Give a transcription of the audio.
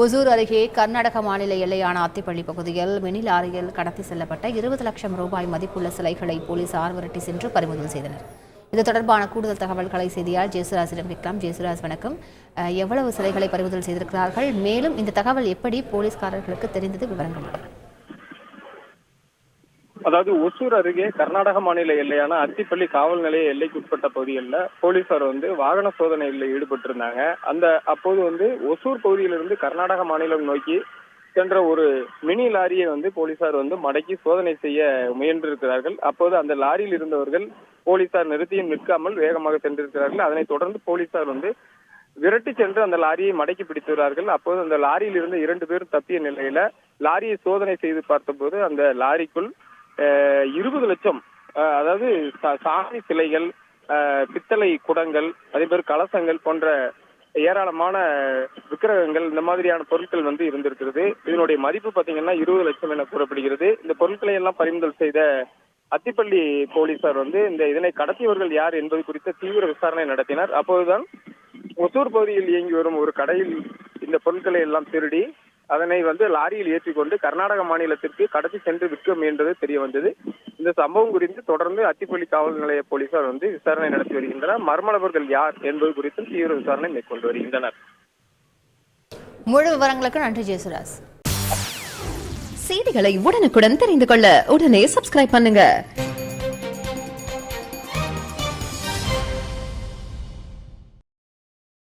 ஒசூர் அருகே கர்நாடக மாநில எல்லையான அத்திப்பள்ளி பகுதியில் மினி லாரியில் கடத்தி செல்லப்பட்ட 20 லட்சம் ரூபாய் மதிப்புள்ள சிலைகளை போலீசார் விரட்டி சென்று பறிமுதல் செய்தனர். இது தொடர்பான கூடுதல் தகவல்களை செய்தியாளர் ஜெயசுராஜிடம் கேட்கலாம். ஜெயசுராஜ், வணக்கம். எவ்வளவு சிலைகளை பறிமுதல் செய்திருக்கிறார்கள்? மேலும் இந்த தகவல் எப்படி போலீஸ்காரர்களுக்கு தெரிந்தது? விவரங்கள். அதாவது ஒசூர் அருகே கர்நாடக மாநில எல்லையான அத்திப்பள்ளி காவல் நிலைய எல்லைக்குட்பட்ட பகுதிகளில் போலீசார் வாகன சோதனைகளில் ஈடுபட்டிருந்தாங்க. அப்போது ஒசூர் பகுதியிலிருந்து கர்நாடக மாநிலம் நோக்கி சென்ற ஒரு மினி லாரியை போலீசார் மடக்கி சோதனை செய்ய முயன்றிருக்கிறார்கள். அப்போது அந்த லாரியில் இருந்தவர்கள் போலீசார் நிறுத்தியும் நிற்காமல் வேகமாக சென்றிருக்கிறார்கள். அதனைத் தொடர்ந்து போலீசார் விரட்டி சென்று அந்த லாரியை மடக்கி பிடித்துள்ளார்கள். அப்போது அந்த லாரியில் இருந்த 2 பேர் தப்பிய நிலையில லாரியை சோதனை செய்து பார்த்தபோது அந்த லாரிக்குள் 20 லட்சம், அதாவது சாமி சிலைகள், பித்தளை குடங்கள், அதே மாதிரி கலசங்கள் போன்ற ஏராளமான விக்கிரகங்கள், இந்த மாதிரியான பொருட்கள் இருந்திருக்கிறது. இதனுடைய மதிப்பு பாத்தீங்கன்னா 20 லட்சம் என கூறப்படுகிறது. இந்த பொருட்களை எல்லாம் பறிமுதல் செய்த அத்திப்பள்ளி போலீசார் இதனை கடத்தியவர்கள் யார் என்பது குறித்த தீவிர விசாரணை நடத்தினர். அப்போதுதான் ஒசூர் பகுதியில் இயங்கி வரும் ஒரு கடையில் இந்த பொருட்களை எல்லாம் திருடி அதனை லாரியில் ஏற்றிக்கொண்டு கர்நாடக மாநிலத்திற்கு கடத்தி சென்று விற்க முயன்றது தெரிய வந்தது. இந்த சம்பவம் குறித்து தொடர்ந்து அத்திப்பள்ளி காவல் நிலைய போலீசார் விசாரணை நடத்தி வருகின்றனர். மர்ம நபர்கள் யார் என்பது குறித்தும் தீவிர விசாரணை மேற்கொண்டு வருகின்றனர். முழு விவரங்களுக்கு நன்றி ஜெயசுராஜ். செய்திகளை உடனுக்குடன் தெரிந்து கொள்ள உடனே சப்ஸ்கிரைப் பண்ணுங்க.